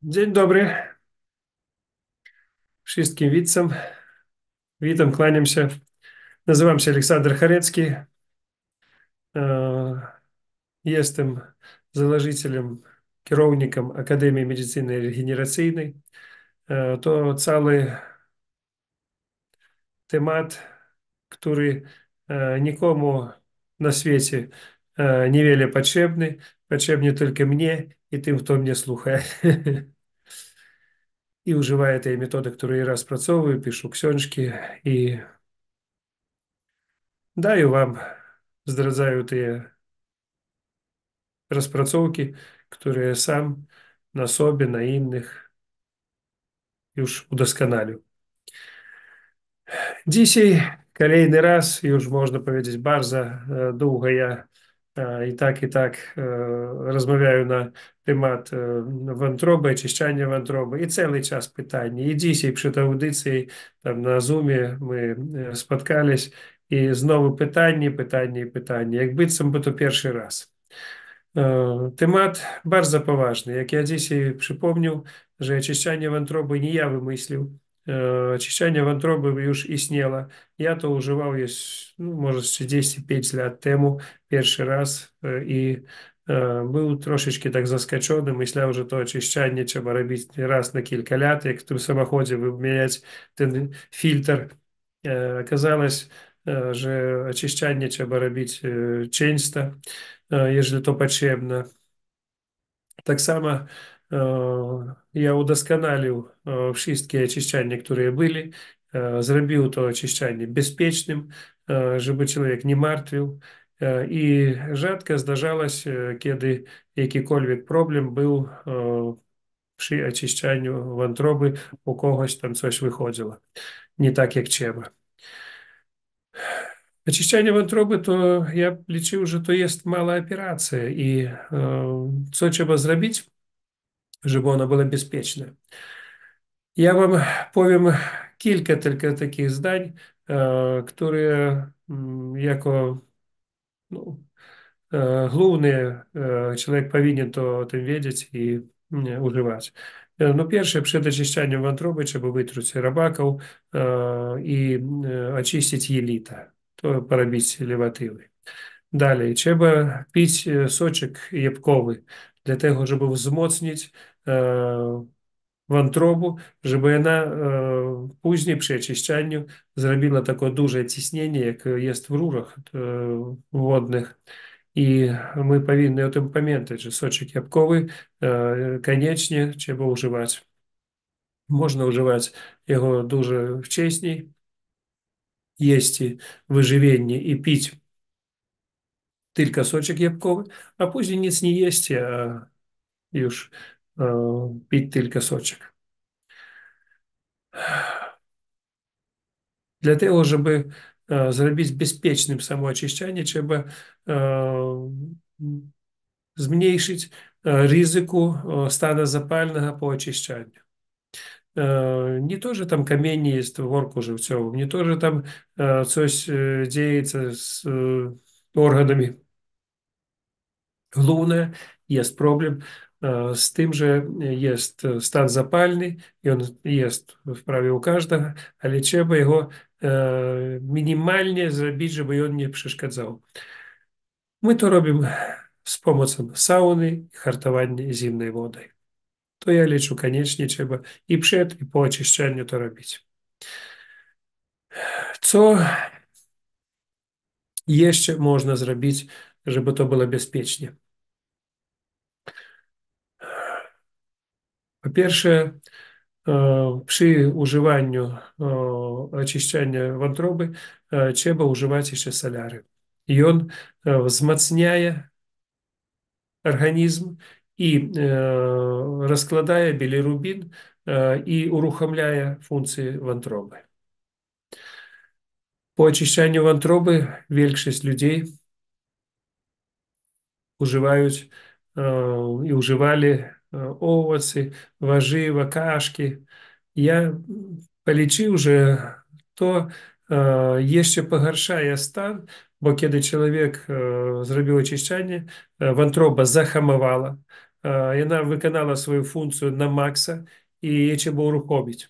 Dzień dobry wszystkim widzom. Witam, kłaniam się. Nazywam się Aleksander Charecki. E, Jestem założycielem, kierownikiem Akademii Medycyny Regeneracyjnej. To cały temat, który nikomu na świecie niewiele potrzebny. Potrzebny tylko mnie i tym, kto mnie słucha. I używa tej metody, którą я распрацовую, пишу książki i daję wam, zdradzają te rozpracowki, które sam na sobie, na innych już udoskonalił. Dzisiaj kolejny raz, już można powiedzieć, bardzo długo ja i tak rozmawiаю na temat wątroby, очищania wątroby i cały czas pytanie. I dzisiaj przed audycją tam na Zoomie my spotkались i znowu pytanie, pytanie, pytanie. Jak być by to pierwszy raz. Temat bardzo poważny. Jak ja dzisiaj przypomniał, że очищanie wątroby nie ja wymyślił. Очищanie wątroby już istniało. Ja to używał jest, no, może 35 lat temu, pierwszy raz i był troszeczkę tak zaskoczony. Myślał, że to очищanie trzeba robić raz na kilka lat, jak w tym samochodzie wymieniać ten filtr. Оказалось, że очищanie trzeba robić często, jeżeli to potrzebne. Tak samo ja udoskonalił wszystkie очищania, które były. Zrobił to очищanie bezpiecznym, żeby człowiek nie martwił. I rzadko zdarzało się, kiedy jakikolwiek problem był przy очищaniu wątroby, u kogoś tam coś wychodziło nie tak jak trzeba. Очищanie wątroby to ja liczył, że to jest mała operacja i co trzeba zrobić, żeby ona była bezpieczna. Ja wam powiem kilka tylko takich zdań, które jako no, główne człowiek powinien to o tym wiedzieć i używać. No pierwsze, przed очищaniem wątroby trzeba wytruć robaków i очистить jelita. To porobić lewatywy. Dalej, trzeba pić soczek jabłkowy dla tego, żeby wzmocnić wątrobу, żeby ona później przy очищaniu zrobiła takie duże ciśnienie, jak jest w rurach wodnych. I my powinni o tym pamiętać, że soczek jabłkowy koniecznie trzeba używać. Można używać jego dużo wcześniej, jeść wyżywienie i pić tylko soczek jabłkowy, a później nic nie jeść, a już pić tylko soczek. Для того, żeby zrobić bezpiecznym samooczyszczanie, trzeba zmniejszyć ryzyko stanu zapalnego po oczyszczaniu. Nie to, że tam kamienie jest w worku żywcowym, nie to, że tam coś dzieje się z organami. Główne jest problem z tym, że jest stan zapalny i on jest w prawie u każdego, ale trzeba jego minimalnie zrobić, żeby on nie przeszkadzał. My to robimy z pomocą sauny i hartowania zimnej wody. To ja liczę, koniecznie trzeba i przed, i po oczyszczaniu to robić. Co jeszcze można zrobić, żeby to było bezpiecznie? Po pierwsze, przy używaniu очищania wątroby trzeba używać jeszcze solary. I on wzmacnia organizm i rozkładaje bilirubin i uruchamia funkcje wątroby. Po очищaniu wątroby większość ludzi używają i używali owoce, warzywa, kaszki. Я полічив, że to jeszcze pogarszaje stan, bo kiedy człowiek zrobił oczyszczanie, wątroba zahamowała, яна выканала свою функцію на макса, і її треба уruchomić.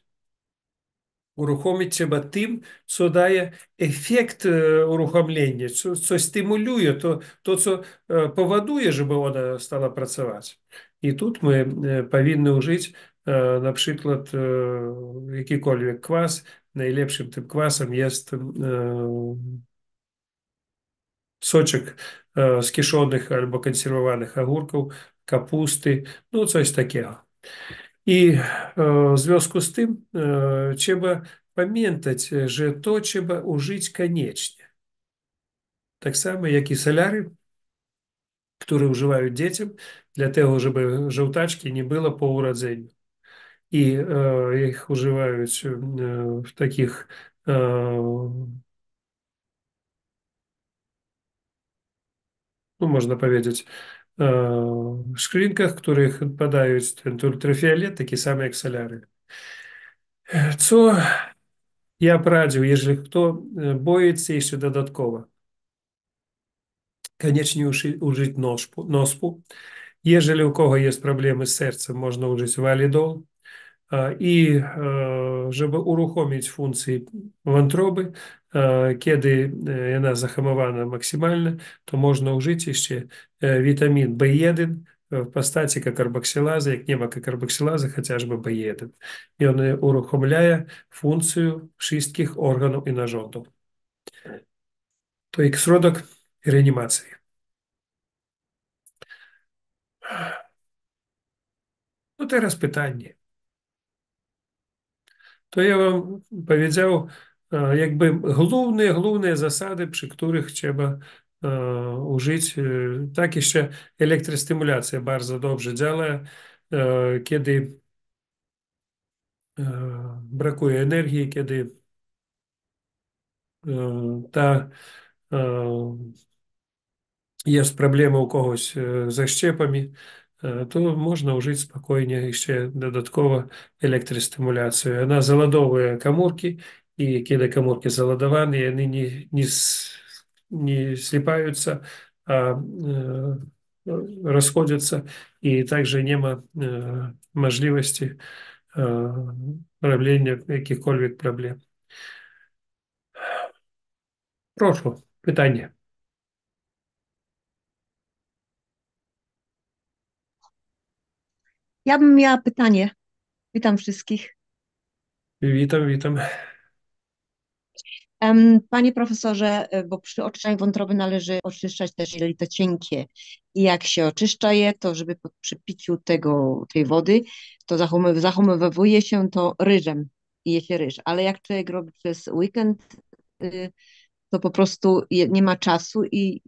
Uruchomić trzeba tym, co daje efekt uruchomienia, co stymuluje, to, co powoduje, żeby ona stała pracować. I tu my powinny użyć na przykład jakikolwiek kwas. Najlepszym tym kwasem jest soczek z kiszonych albo konserwowanych ogórków, kapusty, no coś takiego. I w związku z tym trzeba pamiętać, że to trzeba użyć koniecznie. Tak samo jak i solary, które używają dzieciom, dlatego żeby żółtaczki nie było po urodzeniu. I ich używają w takich no można powiedzieć, szklinkach, w których padają ten ultrafiolet, taki sam jak solary. Co ja poradził, jeżeli kto boится jeszcze dodatkowo, koniecznie użyć nospu. Jeżeli u kogo jest problemy z sercem, można użyć walidol. I żeby uruchomić funkcję wątroby, kiedy ona zahamowana maksymalnie, to można użyć jeszcze witamin B1 w postaci karboksylazy, jak nie ma karboksylazy, chociażby B1. I on uruchomia funkcję wszystkich organów i narządów. To jak środek reanimacji. No teraz pytanie. To ja wam powiedział jakby główne zasady, przy których trzeba użyć. Tak jeszcze elektrostymulacja bardzo dobrze działa, kiedy brakuje energii, kiedy ta jest problemy u kogoś ze szczepami, to można użyć spokojnie jeszcze dodatkowo elektrostymulację. Ona załadowuje komórki, i kiedy komórki załadowane, one nie slipаются, a rozchodzятся, i także nie ma możliwości robienia jakichkolwiek problem. Proszę, pytanie. Ja bym miała pytanie. Witam wszystkich. Witam, witam. Panie profesorze, bo przy oczyszczaniu wątroby należy oczyszczać też jelito cienkie. I jak się oczyszcza je, to żeby przy piciu tej wody, to zachowuje się to ryżem i je się ryż. Ale jak człowiek robi przez weekend, y, to po prostu nie ma czasu i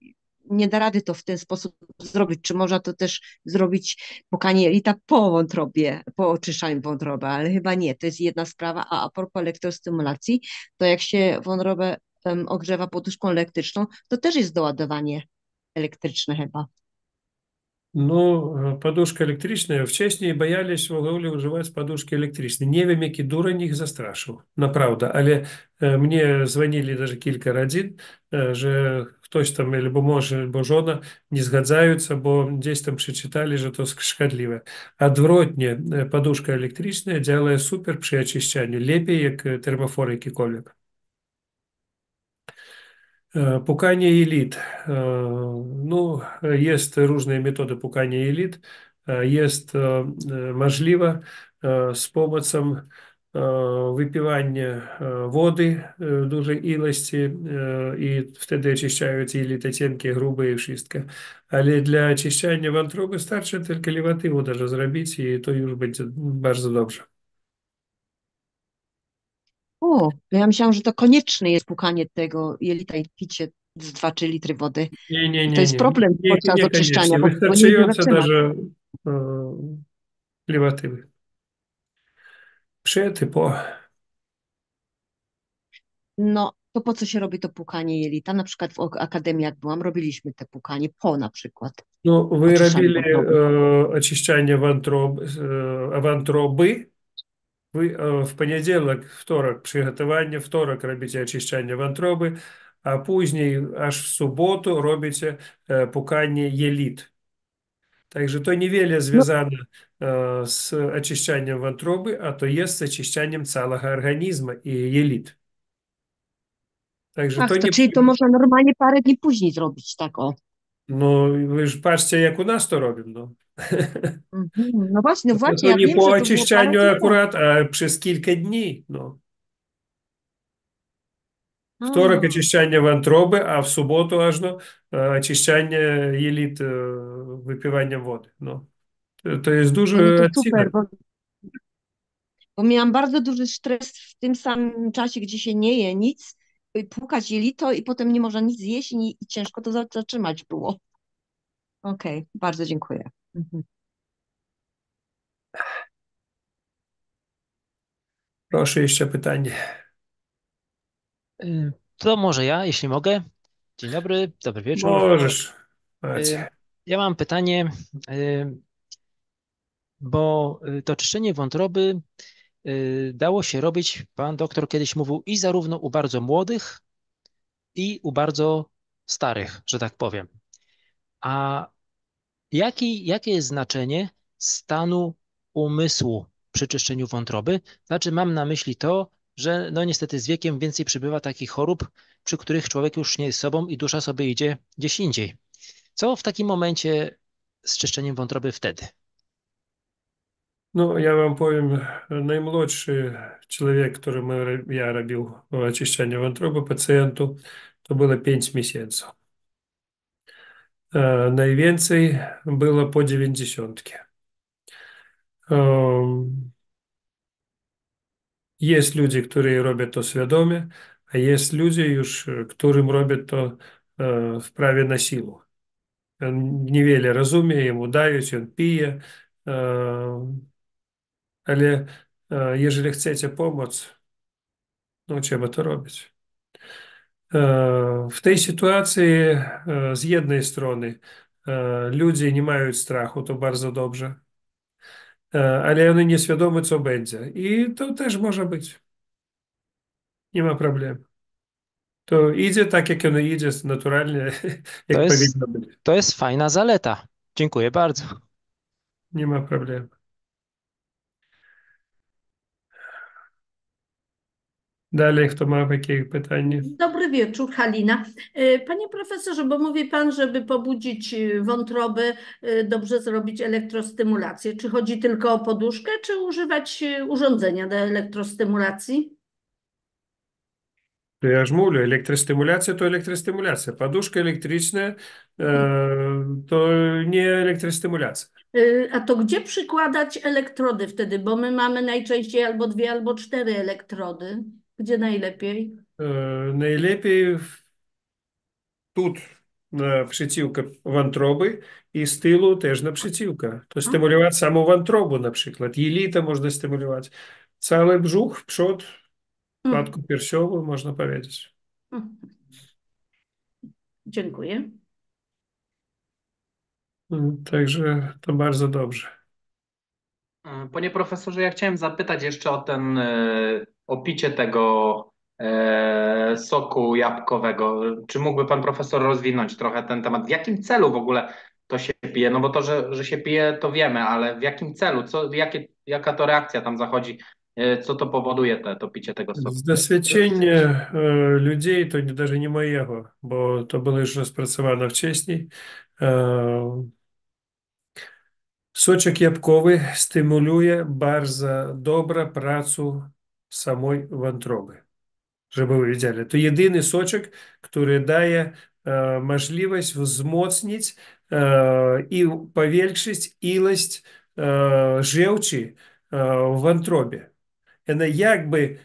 nie da rady to w ten sposób zrobić. Czy można to też zrobić płukanie jelita po wątrobie, po oczyszczaniu wątroby, ale chyba nie. To jest jedna sprawa. A propos elektrostymulacji, to jak się wątrobę ogrzewa poduszką elektryczną, to też jest doładowanie elektryczne chyba. Ну, подушка электричная. Вчаснее боялись в ogóle używać подушки электричной. Nie wiem, jaki dureń ich zastraszył. Naprawdę, ale mnie dzwonili даже kilka rodzin, że ktoś tam, albo mąż, albo żona nie zgadzają się, bo gdzieś tam przeczytali, że to szkodliwe. Odwrotnie, подушка электричная działa super przy oczyszczaniu. Lepiej jak termofor jakikolwiek. Pukanie jelit. No, jest różne metody pukania jelit. Jest możliwe z pomocą wypiwania wody w dużej ilości, i wtedy oczyszczają jelita cienkie, grube i wszystko. Ale dla oczyszczania wątroby starczy tylko lewatywę даже zrobić, i to już będzie bardzo dobrze. O, ja myślałam, że to konieczne jest płukanie tego jelita i picie z 2-3 litry wody. Nie, nie, I to nie, jest nie. problem Nie, podczas oczyszczania, niekoniecznie. bo nie idzie Wystarczająco zaczynać. даже lewatywy. Przetypo. No, to po co się robi to płukanie jelita? Na przykład w akademii, jak byłam, robiliśmy te płukanie po na przykład Ну, вы oczyszczaniu робили wątroby. очищение вантробы. Вы в понеділок, второк приготування, второк робите очищення вантроби, а później аж в суботу робите пукання єліт. Także to niewiele No, związane z oczyszczaniem wątroby, a to jest z oczyszczaniem całego organizmu i jelit. Także ach, to to nie... czyli to można normalnie parę dni później zrobić, tak o. No, wy już patrzcie, jak u nas to robią, no. Mhm. No właśnie, To ja nie wiem, po że to było parę oczyszczaniu dni temu. akurat, a przez kilka dni, no. Wtorek A, очищання wątroby, a w sobotę aż no, очищanie jelit wypływaniem wody. No. To jest no to duży super, odcinek. bo miałam bardzo duży stres w tym samym czasie, gdzie się nie je nic, płukać jelito i potem nie można nic zjeść i ciężko to zatrzymać było. Okej, bardzo dziękuję. Mhm. Proszę jeszcze pytanie. To może ja, jeśli mogę. Dzień dobry, dobry wieczór. Możesz. Y, Macie. Ja mam pytanie, y, bo to czyszczenie wątroby dało się robić, pan doktor kiedyś mówił, i zarówno u bardzo młodych, i u bardzo starych, że tak powiem. A jakie jest znaczenie stanu umysłu przy czyszczeniu wątroby? Znaczy, mam na myśli to, że no niestety z wiekiem więcej przybywa takich chorób, przy których człowiek już nie jest sobą i dusza sobie idzie gdzieś indziej. Co w takim momencie z czyszczeniem wątroby wtedy? No, ja wam powiem, najmłodszy człowiek, któremu ja robił очищanie wątroby pacjentu, to było 5 miesięcy. Najwięcej było po 90. Jest ludzie, którzy robią to świadomie, a jest ludzie już, którym robią to w prawie na siłę. On niewiele rozumie, jemu dają, on pije, ale jeżeli chcecie pomóc, no trzeba to robić. W tej sytuacji z jednej strony ludzie nie mają strachu, to bardzo dobrze, ale oni nieświadomi, co będzie. I to też może być. Nie ma problemu. To idzie tak, jak ono idzie, naturalnie, To jak jest, powinno być. to jest fajna zaleta. Dziękuję bardzo. Nie ma problemu. Dalej, kto ma jakieś pytanie? Dobry wieczór, Halina. Panie profesorze, bo mówi pan, żeby pobudzić wątrobę, dobrze zrobić elektrostymulację. Czy chodzi tylko o poduszkę, czy używać urządzenia do elektrostymulacji? To ja ж mówię, elektrostymulacja to elektrostymulacja. Poduszka elektryczna to nie elektrostymulacja. A to gdzie przykładać elektrody wtedy? Bo my mamy najczęściej albo 2, albo 4 elektrody. Gdzie najlepiej? Najlepiej тут naprzeciwko wątroby i z tyłu też naprzeciwko. To A? stymulować samą wątrobę na przykład. Jelita można stymulować. Cały brzuch w przód, Mm, klatkę piersiową można powiedzieć. mm. Dziękuję. Także to bardzo dobrze. Panie profesorze, ja chciałem zapytać jeszcze o o picie tego soku jabłkowego. Czy mógłby pan profesor rozwinąć trochę ten temat? W jakim celu w ogóle to się pije? No bo to, że się pije, to wiemy, ale w jakim celu? Jaka to reakcja tam zachodzi? Co to powoduje to picie tego soku? Z doświadczenia ludzi, to даже nie mojego, bo to było już rozpracowane wcześniej. Soczek jabłkowy stymuluje bardzo dobrze pracę samej wątroby. Żeby wy wiedzieli. To jedyny soczek, który daje możliwość wzmocnić i powiększyć ilość żółci w wątrobie. Ona jakby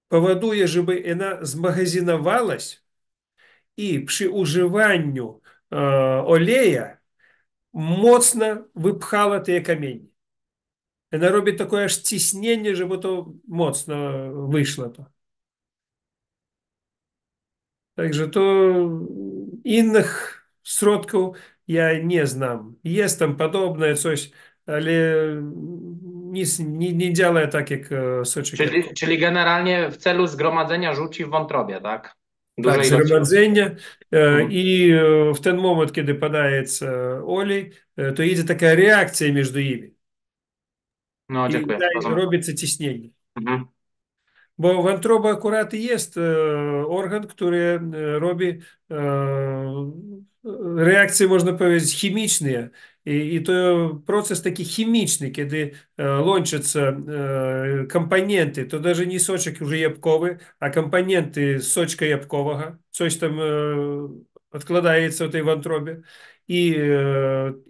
powoduje, żeby ona zmagazynowałaś i przy używaniu oleja mocno wypchała te kamienie. Она робить такое аж ciśnienie, żeby to mocno wyszło to. Także to innych środków ja nie znam. Jest tam podobne coś, ale nic nie działa tak jak soczek jabłkowy. Czyli generalnie w celu zgromadzenia żółci w wątrobie, tak? Tak, dużej ilości. zgromadzenia. Mhm. I w ten moment, kiedy podaje olej, to idzie taka reakcja między nimi. No, I dziękuję. Rozumiem. robicie ciśnienie. Mhm. Bo wątroba akurat jest organ, który robi reakcje, można powiedzieć, chemiczne. I to proces taki chemiczny, kiedy łączą komponenty, to даже nie soczek już jabłkowy, a komponenty soczka jabłkowego, coś tam odkładaється w tej wątrobie. I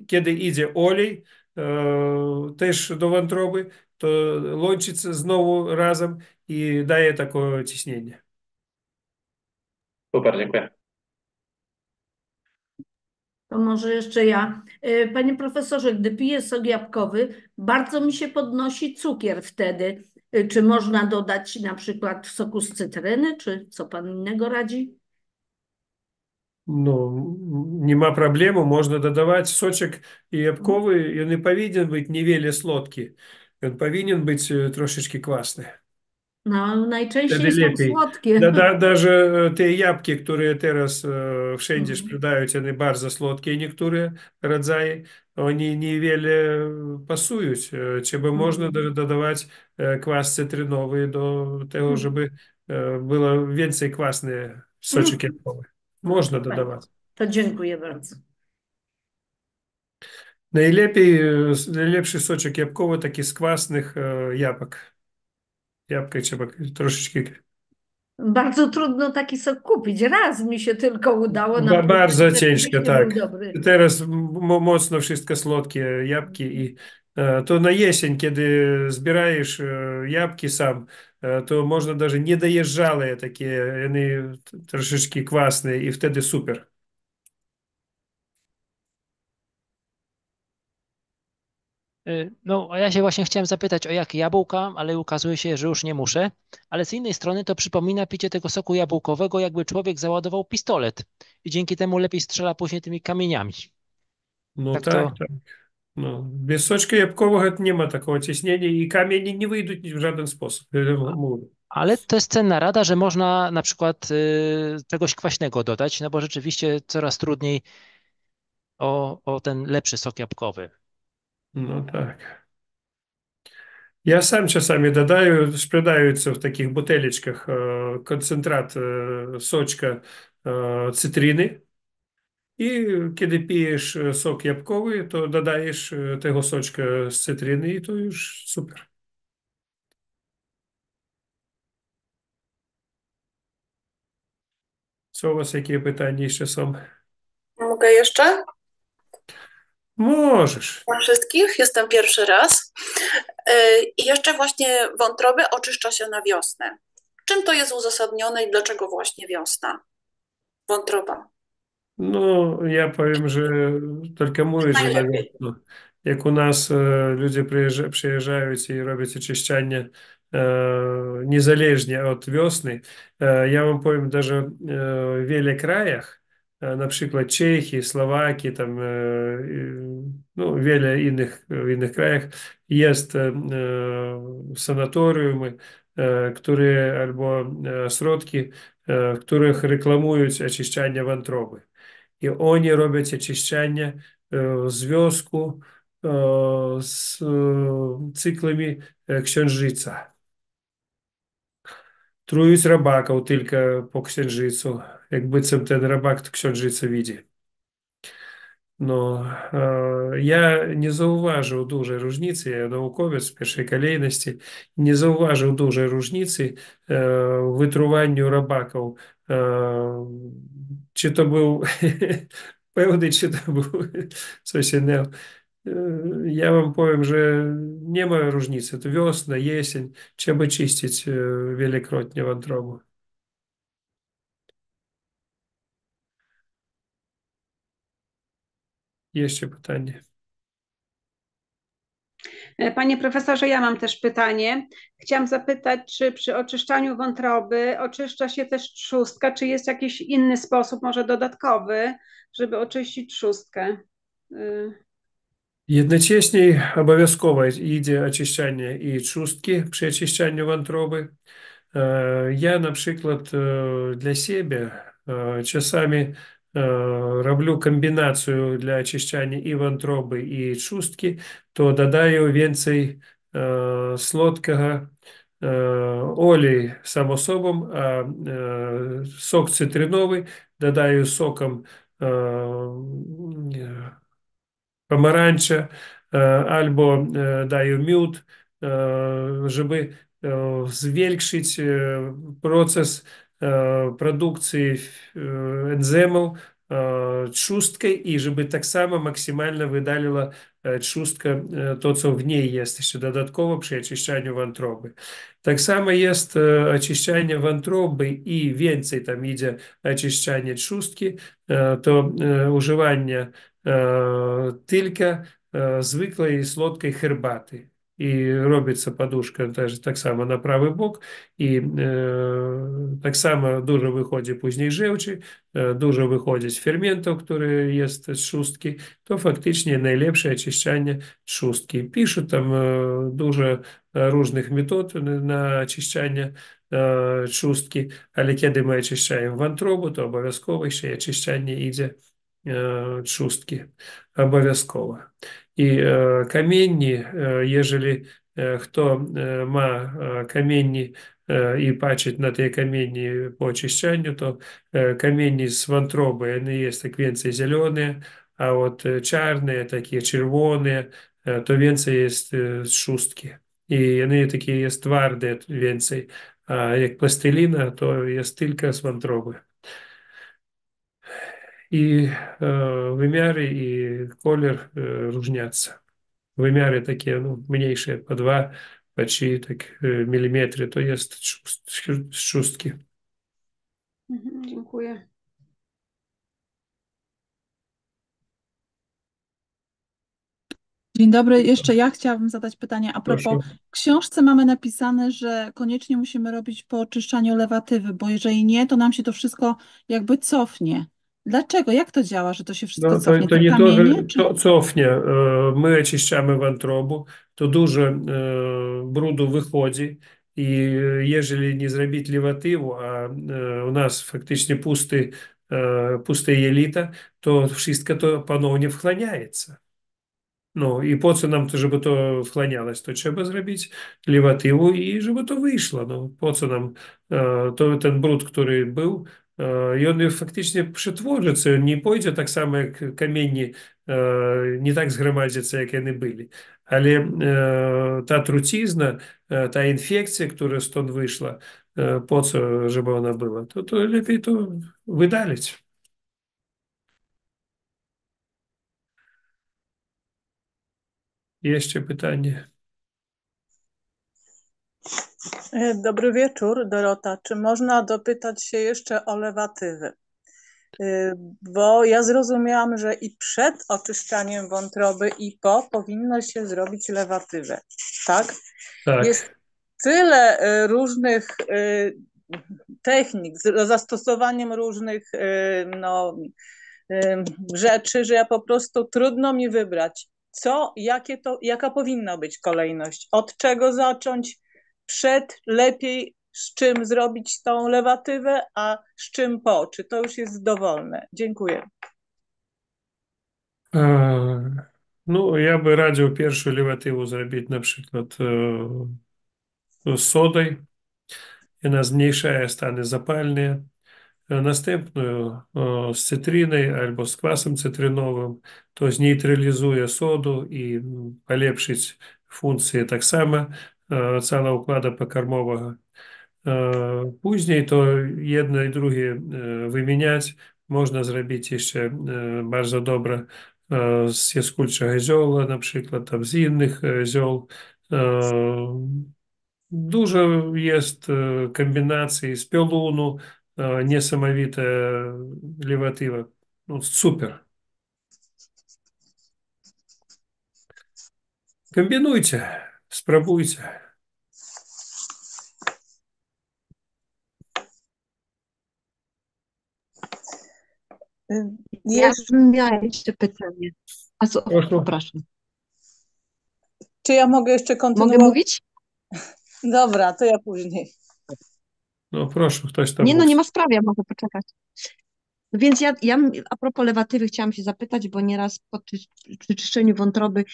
kiedy idzie olej też do wątroby, to łączyться znowu razem i daje takie ciśnienie. Super, dziękuję. To może jeszcze ja. Panie profesorze, gdy piję sok jabłkowy, bardzo mi się podnosi cukier wtedy. Czy można dodać na przykład soku z cytryny, czy co pan innego radzi? Ну, нема проблему, можно додавать сочек ябковый, и он не повинен быть не вельми сладкий. Он повинен быть трошечки квасный. No, najczęściej Wtedy są lepiej. słodkie. Даже te jabłki, które teraz wszędzie Mhm. sprzedają, one bardzo słodkie, niektóre rodzaje, oni niewiele pasują. Trzeba można даже dodawać kwas cytrynowy do tego, żeby było więcej kwasny soczek jabłkowy. Można dodawać. To dziękuję bardzo. Najlepszy soczek jabłkowy taki z kwasnych jabłek. Jabłka trzeba troszeczkę. Bardzo trudno taki sok kupić. Raz mi się tylko udało na Bardzo próbę, ciężko, nie był tak. dobry. Teraz mocno wszystko słodkie jabłki i to na jesień, kiedy zbierasz jabłki sam, to można даже nie dojeżdżale takie, one troszeczkę kwasne i wtedy super. No, a ja się właśnie chciałem zapytać o jakie jabłka, ale ukazuje się, że już nie muszę. Ale z innej strony to przypomina picie tego soku jabłkowego, jakby człowiek załadował pistolet i dzięki temu lepiej strzela później tymi kamieniami. No Tak tak, to, tak. No, без сочка jabłkowego nie ma takiego ciśnienia i kamienie nie wyjdą w żaden sposób. Mówię. ale to jest cenna rada, że można na przykład czegoś kwaśnego dodać, no bo rzeczywiście coraz trudniej o ten lepszy sok jabłkowy. No tak. Ja sam czasami dodaję, sprzedający w takich buteleczkach koncentrat soczka cytryny i kiedy pijesz sok jabłkowy, to dodajesz tego soczka z cytryny i to już super. Co u was, jakie pytania jeszcze są? Mogę jeszcze? Możesz. Dla wszystkich, jestem pierwszy raz. I jeszcze właśnie wątroby oczyszcza się na wiosnę. Czym to jest uzasadnione i dlaczego właśnie wiosna? Wątroba. No, ja powiem, że tylko mówię, że na Najlepiej. wiosnę. Jak u nas ludzie przyjeżdżają i robią czyszczenie niezależnie od wiosny, ja wam powiem, даже w wielu krajach, na przykład Czechy, Słowakii, tam, no, wiele innych krajach jest sanatoriumy, które albo środki, w których reklamują oczyszczanie wątroby. I oni robią очищання w związku z cyklami księżyca. Truють рабаков tylko po księżycu, jakby ten rabak księżyca widzi. No, ja nie zauważył dużej różnicy, ja naukowiec w pierwszej kolejności, nie zauważył dużej różnicy w wytruwaniu rabaków. Czy to był pełny, czy to był coś innego. Ja wam powiem, że nie ma różnicy. To wiosna, jesień, trzeba czyścić wielokrotnie wątrobę. Jeszcze pytanie. Panie profesorze, ja mam też pytanie. Chciałam zapytać, czy przy oczyszczaniu wątroby oczyszcza się też trzustka, czy jest jakiś inny sposób, może dodatkowy, żeby oczyścić trzustkę? Jednocześnie obowiązkowo idzie oczyszczanie i trzustki przy oczyszczaniu wątroby. Я, наприклад, для себе часами роблю комбінацію для очищання і вантроби, і чустки, то додаю więcej słodkiego олій сам особом, а сок цитриновий додаю соком помаранча albo daję miód, żeby zwiększyć proces produkcji enzymów trzustki i żeby tak samo maksymalnie wydaliła trzustka to, co w niej jest jeszcze dodatkowo przy oczyszczaniu wątroby. Tak samo jest oczyszczanie wątroby i więcej tam idzie oczyszczanie trzustki, to używanie tylko zwykłej słodkiej herbaty. I робиться подушка теж так само на правий бок, і так само дуже виходить później żółci, дуже виходить ферментів, які є з trzustki, то фактично найлепше очищання trzustki. Пишуть там дуже różnych метод на очищання trzustki, але коли ми очищаємо вантробу, то обов'язково ще й очищання йде trzustki, обов'язково. І камінні, єжели хто ма камінні і бачить на ті камінні по очищанню, то камінні з вантроби, вони є так więcej зелені, а от чорні, такі червоні, то więcej є trzustki. І вони такі є тверді więcej, а як пластиліна, то є тільки з вантроби. И вымяры и колер różniaцца. Вымяры такие, ну, mniejsze, по 2, по 3 так, миллиметры, to jest trzustki. Dziękuję. Dzień dobry, jeszcze ja chciałabym zadać pytanie a propos. Proszę. W książce mamy napisane, że koniecznie musimy robić po oczyszczaniu lewatywy, bo jeżeli nie, to nam się to wszystko jakby cofnie. Dlaczego? Jak to działa, że to się wszystko No, cofnie? to Te nie to, kamienie, że czy... to cofnie. My oczyszczamy wątrobę, to dużo brudu wychodzi i jeżeli nie zrobić lewatywę, a u nas faktycznie puste jelita, to wszystko to ponownie wchłaniaється. Ну, і по це нам, щоб то вхланялось, то треба зробити левативу і щоб то вийшло. Ну, по це нам то ten бруд, який був, і він фактично притвориться, не пойде так само, як камінні, не так згромадяться, як вони були. Але та труцизна, та інфекція, яка стąd вийшла, по це, щоб вона була, то ліпей то видалить. Jeszcze pytanie. Dobry wieczór, Dorota. Czy można dopytać się jeszcze o lewatywy? Bo ja zrozumiałam, że i przed oczyszczaniem wątroby i po powinno się zrobić lewatywę, tak? Tak. Jest tyle różnych technik z zastosowaniem różnych rzeczy, że ja po prostu trudno mi wybrać, jaka powinna być kolejność, od czego zacząć, przed, lepiej, z czym zrobić tą lewatywę, a z czym po, czy to już jest dowolne? Dziękuję. Ну, я би радив першу левативу зробити, наприклад, з содою. Вона змniejszає стани запальні. Настępную з цитриною або з квасом цитринowym, то знейтралізує соду і полепшить функції так само cała układu pokarmowego. Później to jedno i drugie wymieniać. Można zrobić jeszcze bardzo dobre z jaskólczego zioła, na przykład tam z innych ziół. Dużo jest kombinacji z piolunu, niesamowite lewatywa. No, super. Kombinujcie, spróbujcie. Ja bym miała jeszcze pytanie. A co? Proszę. Przepraszam. Czy ja mogę jeszcze kontynuować? Mogę mówić? Dobra, to ja później. No proszę, ktoś tam Nie, no nie mówi. ma sprawy, ja mogę poczekać. No więc ja a propos lewatywy chciałam się zapytać, bo nieraz przy czyszczeniu wątroby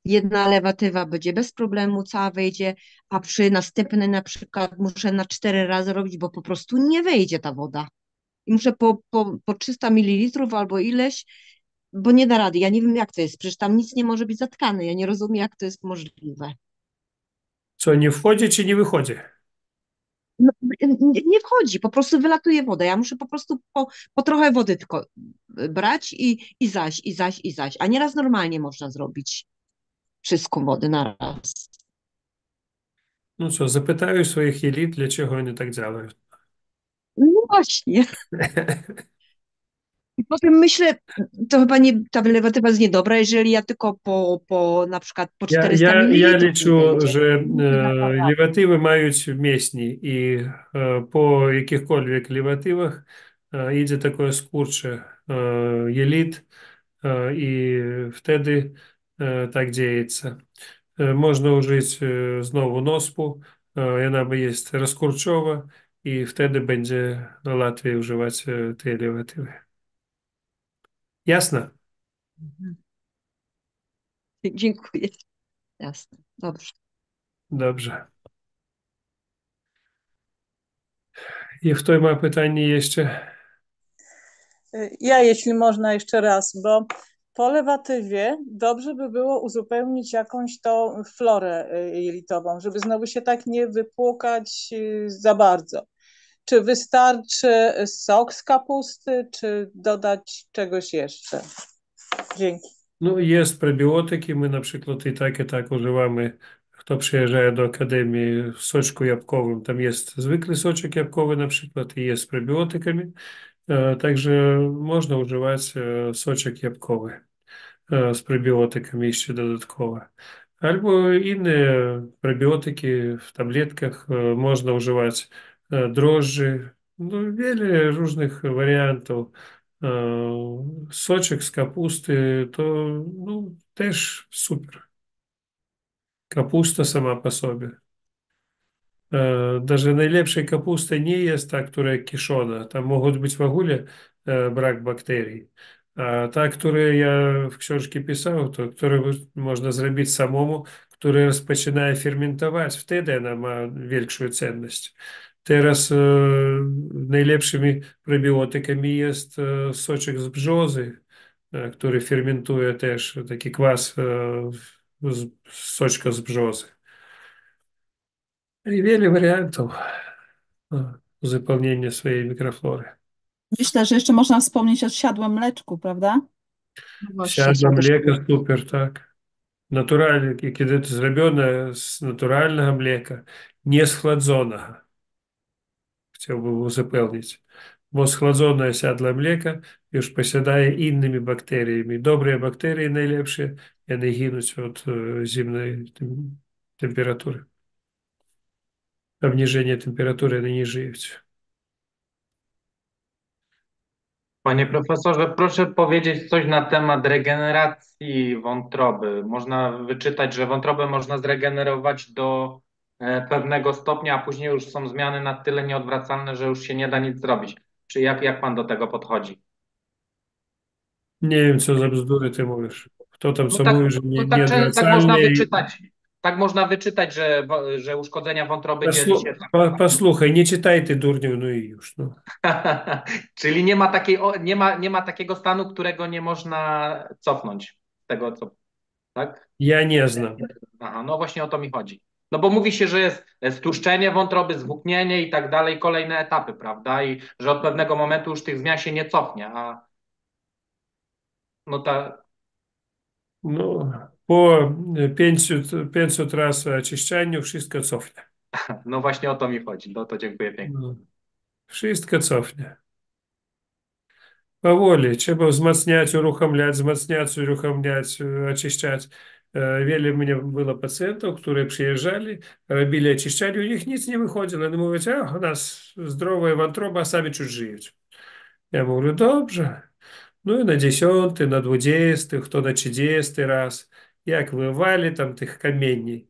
jedna lewatywa będzie bez problemu, cała wejdzie, a przy następnej na przykład muszę na 4 razy robić, bo po prostu nie wejdzie ta woda. I muszę po 300 ml albo ileś, bo nie da rady. Ja nie wiem, jak to jest. Przecież tam nic nie może być zatkane. Ja nie rozumiem, jak to jest możliwe. Co, nie wchodzi czy nie wychodzi? No, nie wchodzi, po prostu wylatuje woda. Ja muszę po prostu po trochę wody tylko brać i zaś. A nieraz normalnie można zrobić wszystko wody na raz. No co, zapytаю swoich elit, для чего они так делают. No właśnie. I potem myślę, to chyba nie, ta lewatywa jest niedobra, jeżeli ja tylko na przykład po 400 Я ml nie лічу, wejdzie. że Nie da rady. левативи мають вмісні, і по якихось левативах йде таке скурче єліт, і вtedy так діється. Можна вжити знову носпу, вона є розкурчова, і вtedy będzie łatwiej używać tej lewatywy. Jasne? Mhm. Dziękuję. Jasne. Dobrze. Dobrze. I kto ma pytanie jeszcze? Ja, jeśli można jeszcze raz, bo po lewatywie dobrze by było uzupełnić jakąś tą florę jelitową, żeby znowu się tak nie wypłukać za bardzo. Czy wystarczy sok z kapusty, czy dodać czegoś jeszcze? Dzięki. Ну, jest prebiotyki. My na przykład i tak używamy. Kto przyjeżdża do akademii w soczku jabłkowym, tam jest zwykły soczek jabłkowy na przykład i jest z prebiotykami. Także można używać soczek jabłkowy z prebiotykami jeszcze dodatkowo. Albo inne prebiotyki w tabletkach można używać drożdży. No, wiele różnych wariantów. Soczek z kapusty to no, też super. Kapusta sama po sobie. Даже najlepszej kapusty nie jest ta, która jest kiszona. Tam mogą być w ogóle brak bakterii. A ta, którą ja w książce pisał, to którą można zrobić samemu, która rozpoczyna fermentować. Wtedy ona ma większą cenność. Teraz najlepszymi prebiotykami jest soczek z brzozy, który fermentuje też taki kwas z soczka z brzozy. I wiele wariantów uzupełnienia swojej mikroflory. Myślę, że jeszcze można wspomnieć o siadłym mleczku, prawda? No właśnie, Siadła chciałam też mleka powiedzieć. super, tak. Naturalnie, kiedy to zrobione z naturalnego mleka, nie schładzonego, chciałbym uzupełnić. Bo schładzone siadłe mleka już posiadaje innymi bakteriami. Dobre bakterie najlepsze, one giną od zimnej temperatury. Obniżenie temperatury one nie żyją. Panie profesorze, proszę powiedzieć coś na temat regeneracji wątroby. Można wyczytać, że wątrobę można zregenerować do pewnego stopnia, a później już są zmiany na tyle nieodwracalne, że już się nie da nic zrobić. Czy jak pan do tego podchodzi? Nie wiem, co za bzdury ty mówisz. Kto tam No co tak, mówi, że no tak, tak można nieodwracalnie i... wyczytać. Tak można wyczytać, że uszkodzenia wątroby dzieli się. Послухай, nie czytaj ty durniu, no i już. No. Czyli nie ma takiego stanu, którego nie można cofnąć. Z tego co, tak? Ja nie znam. Aha, no właśnie o to mi chodzi. No bo mówi się, że jest stłuszczenie wątroby, zwłóknienie i tak dalej, kolejne etapy, prawda? I że od pewnego momentu już tych zmian się nie cofnie, a no ta, No, po 500 raz oczyszczaniu wszystko cofnie. no właśnie o to mi chodzi. No to dziękuję pięknie. No, wszystko cofnie. Powoli, trzeba wzmacniać, uruchamiać, oczyszczać. Wiele u mnie było pacjentów, którzy przyjeżdżali, robili oczyszczanie, u nich nic nie wychodziło. Oni mówią, u nas zdrowa wątroba, a sami czuć żyją. Ja mówię, dobrze. No i na 10, na 20, kto na 30 raz, jak wywali tam tych kamieni.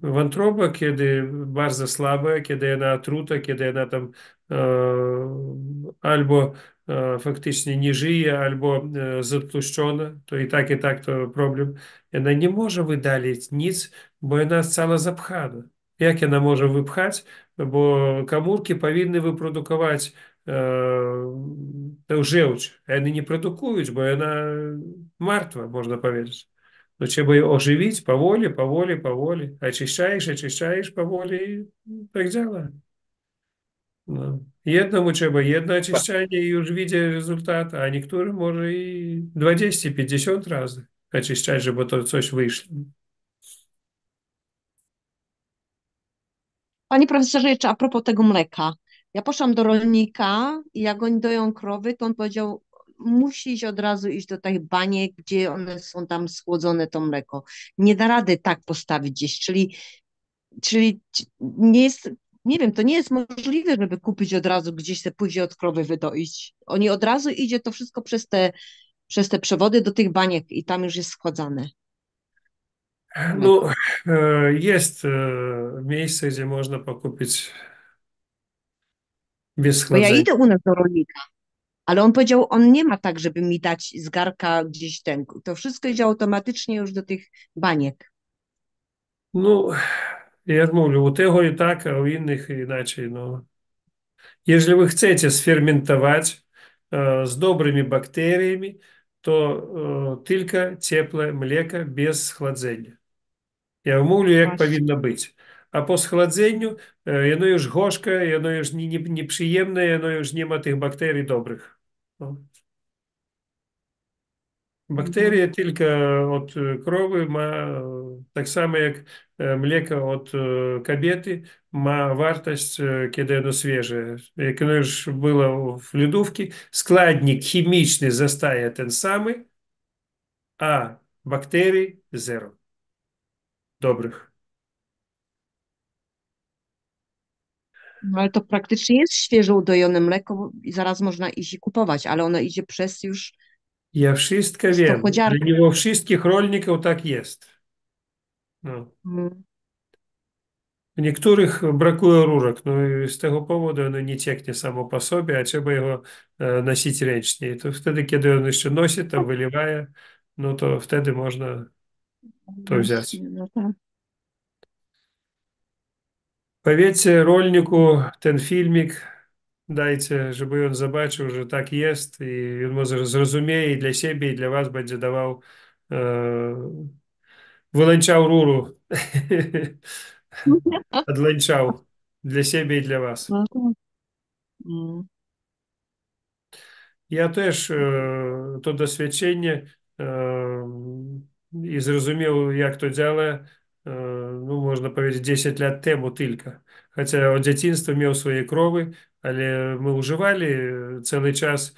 Wątroba, kiedy bardzo słaba, kiedy ona atruta, kiedy ona tam albo faktycznie nie żyje, albo zatłuszczona, to i tak to problem. Ona nie może wydalić nic, bo ona cała zapchana. Jak ona może wypchać? Bo komórki powinny wyprodukować tę żółć. One nie produkują, bo ona martwa, można powiedzieć. Но trzeba je ożywić powoli, powoli, powoli. Очищаешь powoli i tak działa. No. Jednemu trzeba jedno oczyszczanie i już widzi rezultat, a niektórym może i 20-50 razy oczyszczać, żeby to coś wyszło. Panie profesorze, jeszcze a propos tego mleka. Ja poszłam do rolnika i jak oni doją krowy, to on powiedział, musi iść od razu iść do tych baniek, gdzie one są tam schłodzone to mleko. Nie da rady tak postawić gdzieś, czyli nie jest, nie wiem, to nie jest możliwe, żeby kupić od razu gdzieś te później od krowy wydoić. Oni od razu idzie to wszystko przez te przewody do tych baniek i tam już jest schładzane No, mleko. jest miejsce, gdzie można pokupić bez Bo ja schłodzenia. idę u nas do rolnika. Ale on powiedział, on nie ma tak, żeby mi dać z garka gdzieś ten. To wszystko idzie automatycznie już do tych baniek. Ну, я ж mówię, u tego i tak, a u innych inaczej. No. Jeżeli wy chcecie sfermentować z dobrymi bakteriami, to tylko ciepłe mleko bez schłodzenia. Ja mówię, jak Właśnie. powinno być. A po schłodzeniu ono już gorzkie, ono już nieprzyjemne, ono już nie ma tych bakterii dobrych. No. Bakterie tylko od krowy ma, tak samo jak mleko od kobiety, ma wartość, kiedy ono świeże. Jak ono już było w lodówce, składnik chemiczny zostaje ten samый, a bakterii zero dobrych. No ale to praktycznie jest świeżo udojone mleko i zaraz można iść i kupować, ale ono idzie przez już Ja wszystko z tą wiem, ale chłodziarkę. nie u wszystkich rolników tak jest. No. Mm. У niektórych brakuje rurek, no i z tego powodu ono nie cieknie samo po sobie, a trzeba jego nosić ręcznie. I to wtedy, kiedy on jeszcze nosi, tam wylewaje, no to wtedy można to wziąć. Właśnie, no tak. Powiedzcie rolniku ten filmik, dajcie, żeby on zobaczył, że tak jest i on może zrozumie i dla siebie, i dla was będzie dawał, wylęczał rurу, odlęczał dla siebie i dla was. No tak. Mm. Я теж то doświadczenie i zrozumiał, jak to działa, no można powiedzieć 10 lat temu tylko. Chociaż od dzieciństwa miał swoje krowy, ale my używali cały czas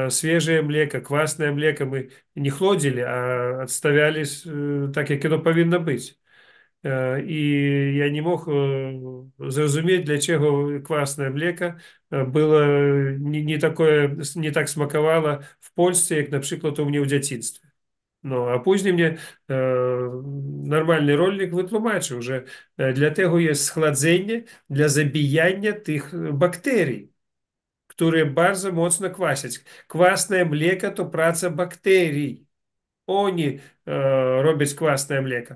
świeże mleko, kwasne mleko. My nie chłodzili, a odstawiali tak, jak ono powinno być. И я не мог зрозуміти, для чого квасне млеко було не такое, не так смакувало в Польщі, як, наприклад, у мене в дитинстві. Ну, а пізніше мені нормальний рольник витлумачив, що для того є схлadzення для забіяння тих бактерій, які дуже моцно квасять. Квасне млеко – то праця бактерій. Вони роблять квасне млеко.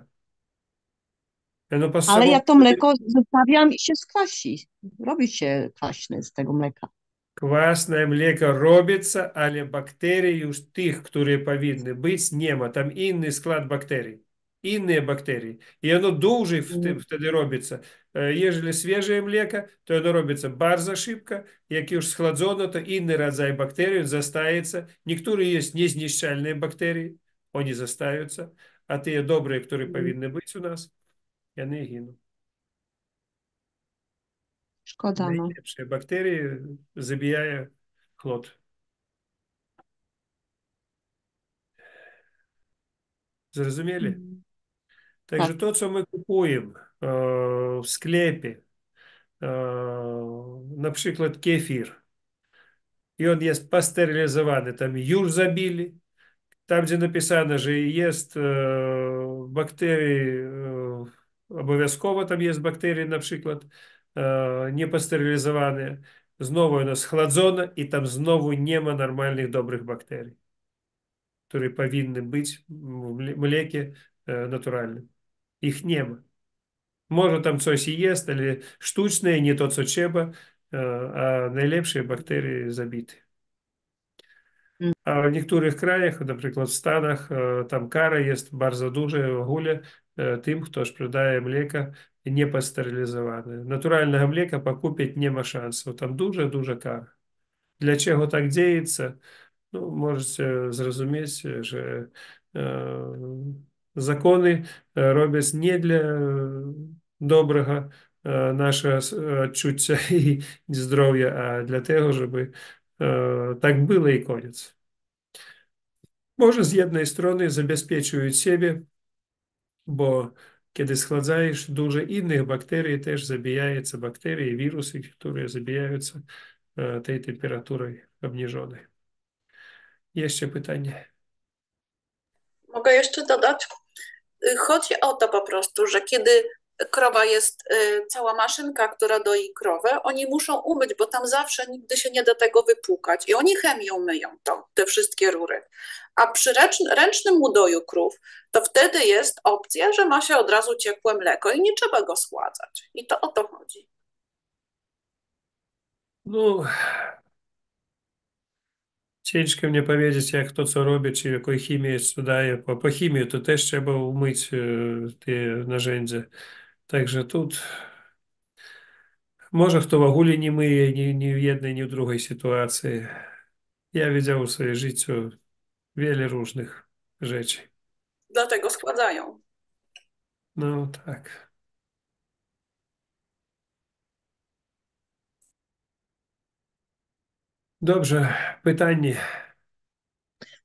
Ono po Ale sobą ja to mleko zostawiam i się skwasi. Robi się kwaśne z tego mleka. kwasne mleko робиться, ale bakterii już tych, które powinny być, nie ma. Tam inny skład bakterii. Inne bakterie. I ono dłużej wtedy robiится. Jeżeli świeże mleko, to ono robiится bardzo szybko. Jak już schłodzono, to inny rodzaj bakterii zostaje. Niektóre jest niezniszczalne bakterie. Oni zostają. A te dobre, które powinny być u nas, one giną. Szkoda, no. Najlepsze bakterie zabijają chłod. Zrozumieli? Mm. Także Tak. to, co my kupujemy w sklepie, na przykład kefir, i on jest pasteryzowany, tam już zabili, tam, gdzie napisane, że jest bakterii, обов'язково там є бактерії, наприклад, не пастерилізовані. Знову вона схлadzona, і там знову нема нормальних добрих бактерій, які повинні бути в млекі натуральним. Їх нема. Може там щось і є, але штучне, не то, що треба, а найлепші бактерії забиті. А в niektórych krajach, наприклад, в Stanach, там кара є bardzo duże w ogóle tym, хто споживає млека не пастерилізоване. Натурального млека покупити нема шансу. Там дуже кара. Для чого так діється? Ну, можете зрозуміти, що закони роблять не для доброго нашого чуття і здоров'я, а для того, щоб так було і конець. Може, з однієї сторони забезпечують себе, бо kiedy schladzaєш дуже інних бактерій, теж забияються бактерії, віруси, які забияються tej температурою obniżonej. Jeszcze pytanie. Mogę jeszcze dodać? Chodzi o to po prostu, że kiedy krowa jest, cała maszynka, która doi krowę, oni muszą umyć, bo tam zawsze nigdy się nie da tego wypłukać i oni chemią myją te wszystkie rury. A przy ręcznym udoju krów, to wtedy jest opcja, że ma się od razu ciepłe mleko i nie trzeba go schładzać. I to o to chodzi. Ну, ciężko mnie powiedzieć, jak to co robię, czy jaką chemię dodaję. Po chemii to też trzeba umyć te narzędzia. Także tu może kto w ogóle nie myje ni w jednej, ni w drugiej sytuacji. Ja widział w swoim życiu wiele różnych rzeczy. Dlatego schładzają. No tak. Dobrze, pytanie.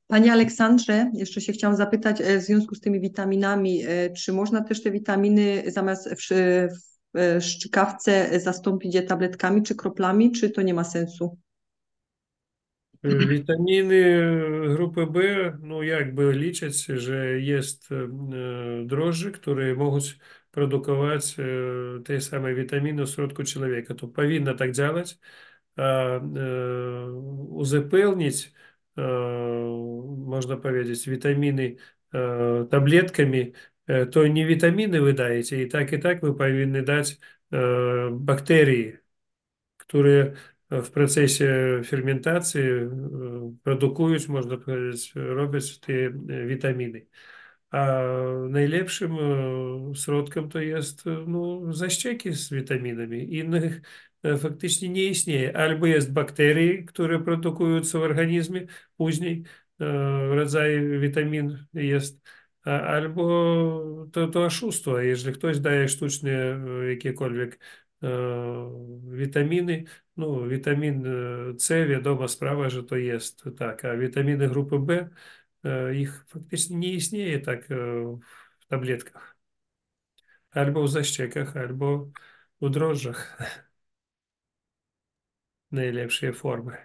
Panie Aleksandrze, jeszcze się chciałam zapytać w związku z tymi witaminami, czy można też te witaminy zamiast w strzykawce zastąpić je tabletkami czy kroplami, czy to nie ma sensu? Witaminy grupy B, no jakby liczyć, że jest drożdże, które mogą produkować te same witaminy w środku człowieka. To powinno tak działać, a uzupełnić, można powiedzieć, witaminy tabletkami, to nie witaminy wy dajecie, i tak wy powinni dać bakterii, które w procesie fermentacji produkują, można powiedzieć, robią te witaminy. A najlepszym środkiem to jest no, zaścieki z witaminami. Innych faktycznie nie istnieje. Albo jest bakterie, które produkują w organizmie, później rodzaj witamin jest, albo to oszustwo. Jeżeli ktoś daje sztucznie jakiekolwiek witaminy, no witamin C, wiadomo sprawa, że to jest tak, a witaminy grupy B, ich faktycznie nie istnieje tak w tabletkach. Albo w zaściekach, albo w drożdżach. Najlepsze formy.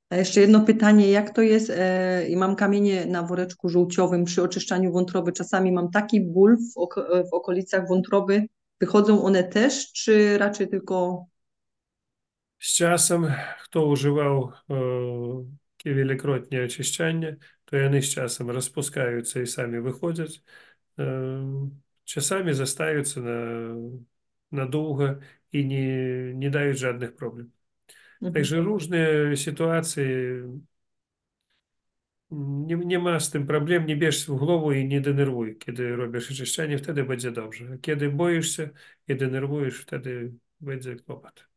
A jeszcze jedno pytanie, jak to jest, mam kamienie na woreczku żółciowym przy oczyszczaniu wątroby, czasami mam taki ból w okolicach wątroby, wychodzą one też, czy raczej tylko... Z czasem, kto używał wielokrotnie oczyszczania, to one z czasem rozpuszczają się i sami wychodzą. Czasami zostają na długo i nie dają żadnych problemów. Także różne sytuacje, nie ma z tym problemu, nie bierz w głowę i nie denerwuj. Kiedy robisz oczyszczanie, wtedy będzie dobrze. A kiedy boisz się i denerwujesz, wtedy będzie kłopot.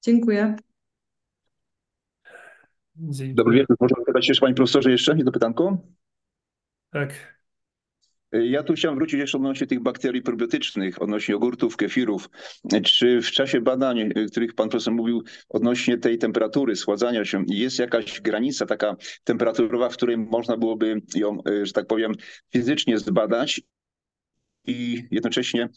Dziękuję. Dobry wieczór. Można pytać jeszcze, panie profesorze, jeszcze jedno pytanko? Tak. Ja tu chciałem wrócić jeszcze odnośnie tych bakterii probiotycznych, odnośnie jogurtów, kefirów. Czy w czasie badań, o których pan profesor mówił, odnośnie tej temperatury, schładzania się, jest jakaś granica taka temperaturowa, w której można byłoby ją, że tak powiem, fizycznie zbadać? I jednocześnie,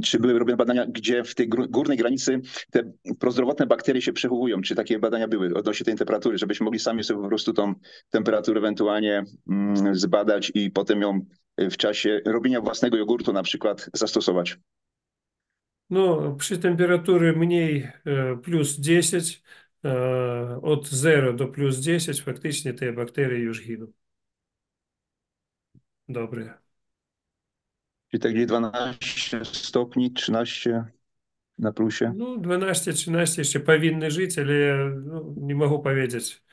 czy były robione badania, gdzie w tej górnej granicy te prozdrowotne bakterie się przechowują? Czy takie badania były odnośnie tej temperatury, żebyśmy mogli sami sobie po prostu tą temperaturę ewentualnie zbadać i potem ją w czasie robienia własnego jogurtu na przykład zastosować? No, przy temperaturze mniej plus 10, od 0 do plus 10 faktycznie te bakterie już giną. Dobre. Czyli tak gdzieś 12 stopni, 13 na plusie? No, 12-13 jeszcze powinny żyć, ale ja nie mogę powiedzieć,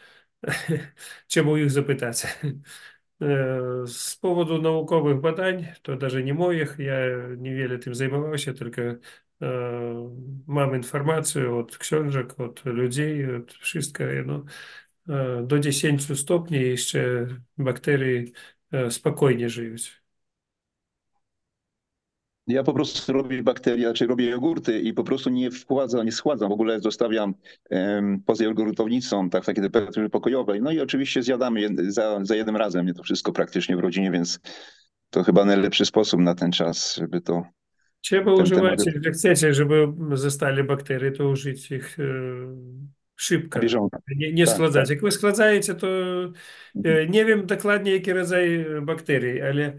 czemu ich zapytać. Z powodu naukowych badań, to даже nie moich, ja niewiele tym zajmował się, tylko mam informację od książek, od ludzi, od wszystko. No, do 10 stopni jeszcze bakterie spokojnie żyją. Ja po prostu robię bakterie, znaczy robię jogurty i po prostu nie schładzam. W ogóle zostawiam poza jogurtownicą, tak, w takiej temperaturze pokojowej. No i oczywiście zjadamy za jednym razem, nie to wszystko praktycznie w rodzinie, więc to chyba najlepszy sposób na ten czas, żeby to Trzeba ten używać, temat jeżeli chcecie, żeby zostali bakterie, to użyć ich szybko. na bieżąco. Nie Tak, składać. tak. Jak ви складаєте, то nie wiem dokładnie, jaki rodzaj bakterii, ale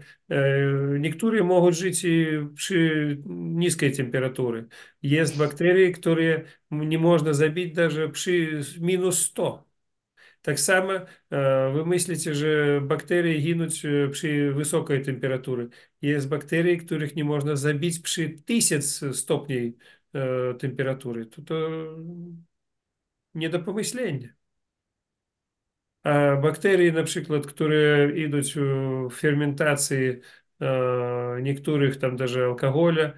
niektóre mogą żyć i przy niskiej temperaturze. Jest bakterie, które nie można zabić даже przy minus 100. Так само вы myślicie, że bakterie giną przy wysokiej temperaturze. Jest bakterie, których nie można zabić przy 1000 stopni temperatury. To nie do pomyślenia. A bakterie, na przykład, które idą w fermentacji niektórych tam даже alkohola,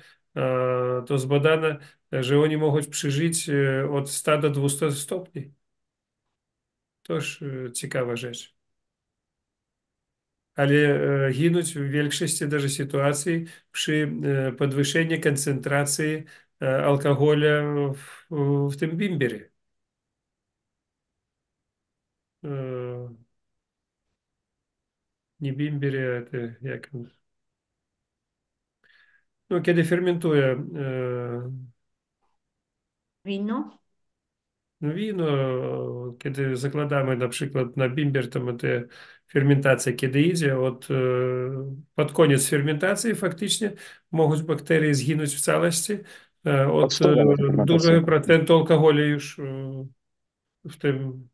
to zbadano, że oni mogą przeżyć od 100 do 200 stopni. Toż ciekawa rzecz. Ale ginąć w większości даже sytuacji przy podwyższeniu koncentracji alkohola w tym bimberze. Nie bimberze, a jak... No, kiedy fermentuje Wino? wino, kiedy zakładamy na przykład na bimber, to te fermentacja, kiedy idzie pod koniec fermentacji faktycznie mogą bakterie zginąć w całości od Odstawia na tę fermentację. dużego procentu alkoholu już w tym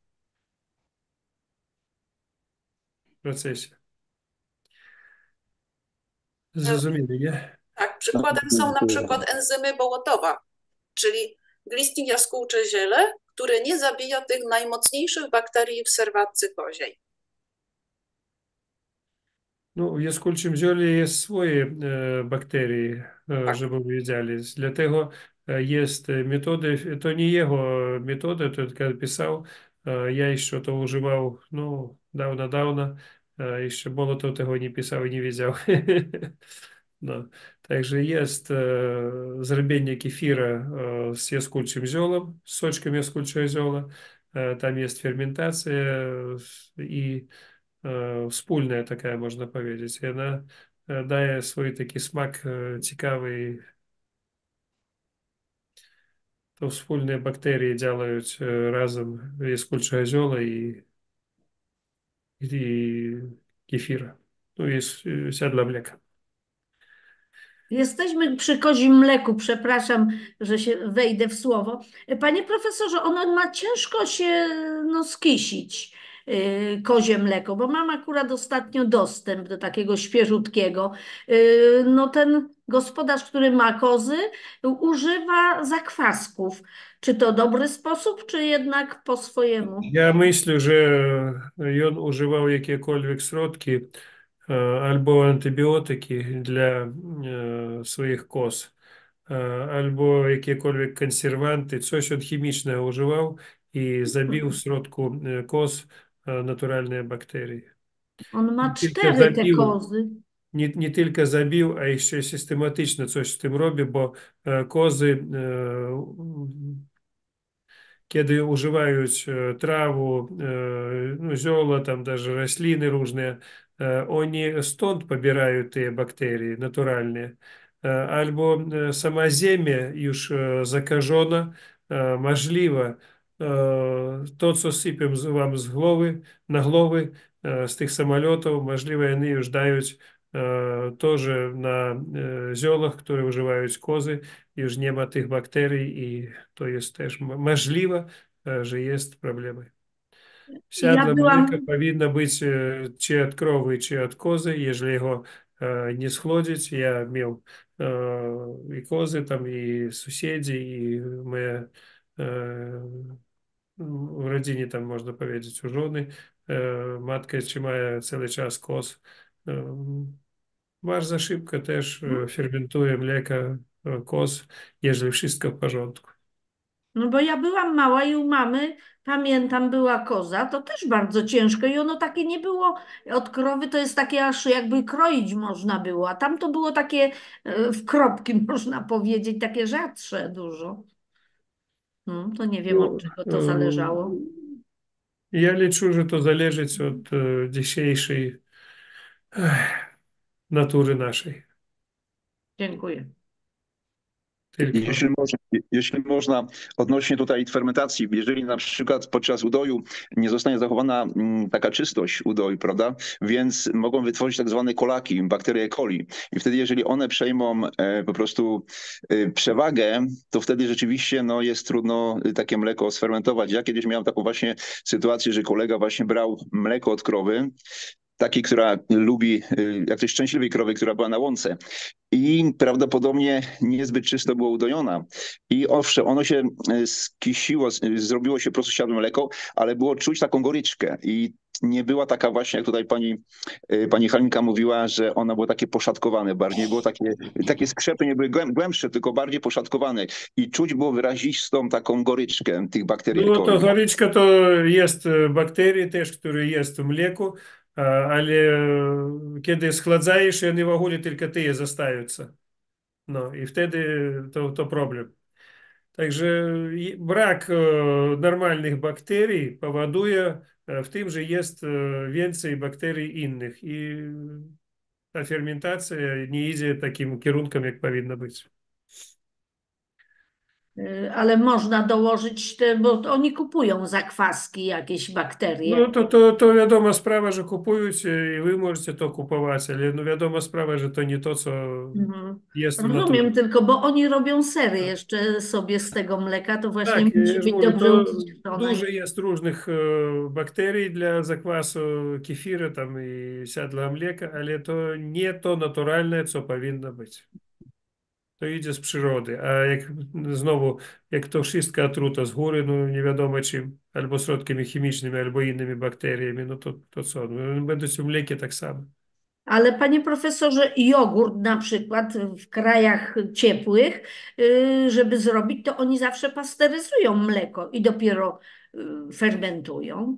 procesie. Zrozumieli, nie? Tak, przykładem są na przykład enzymy Bołotowa, czyli glistnik jaskółcze ziele, które nie zabija tych najmocniejszych bakterii w serwatce koziej. Ну, в яскольчим золе есть свои бактерии, Tak. żeby вы wiedzieli. Dlatego jest metody, to nie jego metoda, to tylko pisał. Ja jeszcze to używał, no, dawno. Jeszcze Bolotov tego nie pisał i nie wiedział. No. Także jest zrobienie kefira z jaskólczym ziołem, z soczkiem jaskólczego zioła. Tam jest fermentacja i wspólna taka, można powiedzieć. I ona daje swój taki smak ciekawy. To wspólne bakterie działają razem jaskólczego zioła i kefira. No jest siadla mleka. Jesteśmy przy kozim mleku, przepraszam, że się wejdę w słowo. Panie profesorze, ono ma ciężko się skisić, kozie mleko, bo mam akurat ostatnio dostęp do takiego świeżutkiego. No ten gospodarz, który ma kozy, używa zakwasków. Czy to dobry sposób, czy jednak po swojemu? Ja myślę, że on używał jakiekolwiek środki albo antybiotyki dla swoich koz, albo jakiekolwiek konserwanty, coś od chemicznego używał i zabił w środku koz naturalne bakterie. On ma Nie tylko 4 te zabił, kozy. nie tylko zabił, a jeszcze systematycznie coś z tym robi, bo kozy kiedy używają trawу, zioła, tam даже rośliny różne, oni stąd pobierają te bakterie naturalnie. Albo sama ziemia już zakażona, możliwe to, co sypią wam z głowy, na głowy, z tych samolotów, możliwe, вони już dają Тоже na ziołach, które używają kozy, już nie ma tych bakterii i to jest też możliwe, że jest problemy. Ja Siadle mleka byłam, powinno być czy od krowy, czy od kozy, jeżeli jego nie schłodzić. Ja miał i kozy tam, i sąsiedzi, i moje w rodzinie tam, można powiedzieć, u żony. Matka trzyma cały czas koz. Bardzo szybko też fermentuje mleko koz, jeżeli wszystko w porządku. no bo ja byłam mała i u mamy, pamiętam, była koza, to też bardzo ciężko i ono takie nie było, od krowy to jest takie aż jakby kroić można było, a tam to było takie w kropki można powiedzieć, takie rzadsze dużo. No, to nie wiem od No, czego to zależało. ja liczę, że to zależy od dzisiejszej natury naszej. Dziękuję. Tylko. Jeśli można, odnośnie tutaj fermentacji, jeżeli na przykład podczas udoju nie zostanie zachowana taka czystość udoju, prawda, więc mogą wytworzyć tak zwane kolaki, bakterie E. coli. I wtedy, jeżeli one przejmą po prostu przewagę, to wtedy rzeczywiście no, jest trudno takie mleko sfermentować. Ja kiedyś miałem taką właśnie sytuację, że kolega właśnie brał mleko od krowy, takiej, która lubi, jak coś szczęśliwej krowy, która była na łące. I prawdopodobnie niezbyt czysto było udojona. I owszem, ono się skisiło, zrobiło się po prostu siadłe mleko, ale było czuć taką goryczkę. I nie była taka właśnie, jak tutaj pani Halinka mówiła, że ona była takie poszatkowane bardziej. Nie było takie skrzepy, nie były głębsze, tylko bardziej poszatkowane. I czuć było wyrazistą taką goryczkę tych bakterii E. No to coli. goryczka to jest bakterie też, które jest w mleku, ale kiedy schładzajesz, one w ogóle tylko ty zostające. No i wtedy to problem. Także brak normalnych bakterii powoduje w tym, że jest więcej bakterii innych i ta fermentacja nie idzie takim kierunkiem, jak powinna być. Ale można dołożyć te, bo oni kupują zakwaski, jakieś bakterie. No to wiadoma sprawa, że kupujecie i wy możecie to kupować, ale no wiadoma sprawa, że to nie to, co Mhm. jest w naturze. Rozumiem tylko, bo oni robią sery jeszcze sobie z tego mleka, to właśnie Tak, musi już być mówię, dobrze to uczyszczone. dużo jest różnych bakterii dla zakwasu kefira tam i siadła mleka, ale to nie to naturalne, co powinno być. To idzie z przyrody, a jak to wszystko atruta z góry, no nie wiadomo czym, albo środkami chemicznymi, albo innymi bakteriami, no to co, no, będą w mlekie tak samo. Ale panie profesorze, jogurt na przykład w krajach ciepłych, żeby zrobić, to oni zawsze pasteryzują mleko i dopiero fermentują.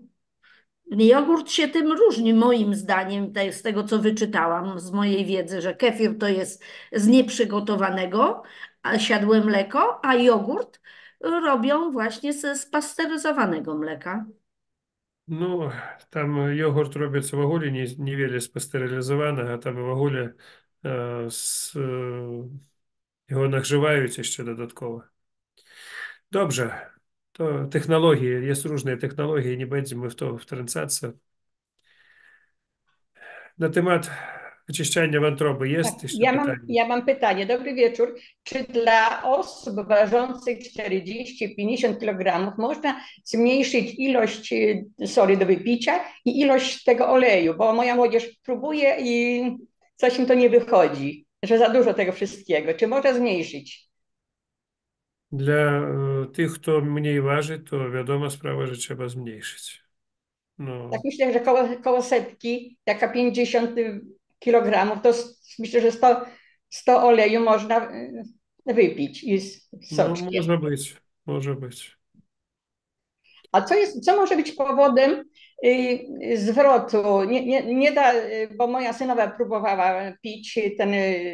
Jogurt się tym różni, moim zdaniem, z tego co wyczytałam z mojej wiedzy, że kefir to jest z nieprzygotowanego, a siadłe mleko, a jogurt robią właśnie z pasteryzowanego mleka. No, tam jogurt robiится w ogóle niewiele spasterylizowane, a tam w ogóle його нагрівають ще додатково. Dobrze, to technologie, jest różne technologie, nie będziemy w to wtrącаться. Na temat wyczyszczania wątroby jest jeszcze pytanie. Ja mam pytanie. Dobry wieczór. Czy dla osób ważących 40-50 kg można zmniejszyć ilość soli do wypicia i ilość tego oleju? Bo moja młodzież próbuje i coś im to nie wychodzi, że za dużo tego wszystkiego. Czy można zmniejszyć? Dla tych, kto mniej waży, to wiadoma sprawa, że trzeba zmniejszyć. No, Tak myślę, że koło setki, jaka 50 kg, to myślę, że 100 oleju można wypić i z no soczkiem. może być. A co może być powodem zwrotu? Nie da, bo moja synowa próbowała pić ten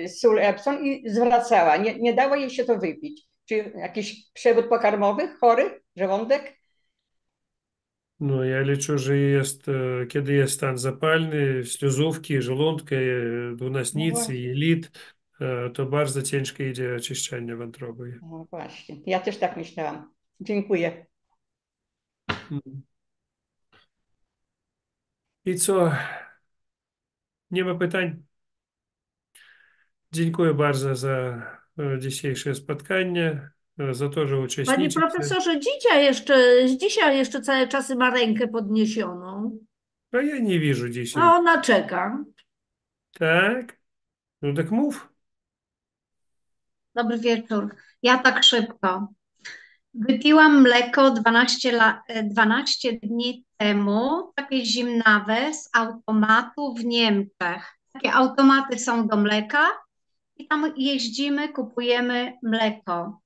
sól Epsom i zwracała. Nie dało jej się to wypić. Czy jakiś przewód pokarmowy, chory, żołądek? No, ja liczę, że kiedy jest stan zapalny, śluzówki, żołądka, No dwunastnicy, właśnie. jelit, to bardzo ciężko idzie oczyszczanie wątroby. No właśnie. Ja też tak myślałam. Dziękuję. I co? Nie ma pytań? Dziękuję bardzo za dzisiejsze spotkanie, za to, że Panie uczestniczycie. profesorze, dzisiaj jeszcze cały czas ma rękę podniesioną. A ja nie widzę A dzisiaj. ona czeka. Tak? No tak mów. Dobry wieczór. Ja tak szybko. Wypiłam mleko 12 dni temu, takie zimnawe z automatu w Niemczech. Takie automaty są do mleka i tam jeździmy, kupujemy mleko.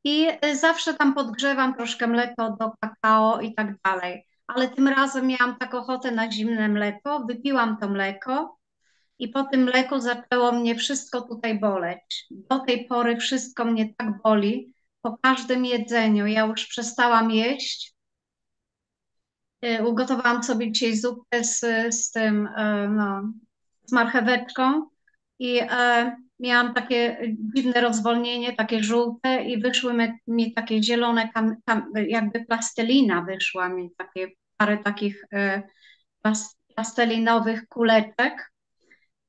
I zawsze tam podgrzewam troszkę mleko do kakao i tak dalej. Ale tym razem miałam tak ochotę na zimne mleko, wypiłam to mleko i po tym mleku zaczęło mnie wszystko tutaj boleć. Do tej pory wszystko mnie tak boli po każdym jedzeniu. Ja już przestałam jeść. Ugotowałam sobie dzisiaj zupę z tym, no, z marcheweczką i miałam takie dziwne rozwolnienie, takie żółte i wyszły mi takie zielone, jakby plastelina wyszła mi, parę takich plastelinowych kuleczek.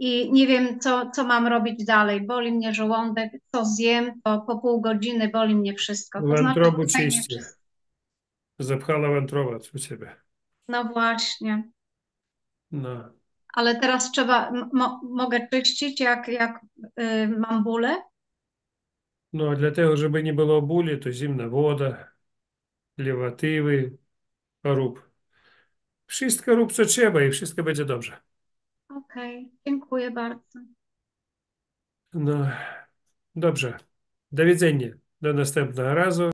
I nie wiem, co mam robić dalej. Boli mnie żołądek, co zjem, to po pół godziny boli mnie wszystko. To znaczy Wątrobu tutaj mnie czyści. wszystko. Zapchała wątroba u ciebie. No właśnie. No. Ale teraz trzeba, mogę czyścić, jak mam bóle? No, для tego, żeby nie było bóli, to zimna woda, lewatywy, rób. Wszystko rób, co trzeba i wszystko będzie dobrze. Okej, dziękuję bardzo. No, dobrze. Do widzenia. Do następnego razu.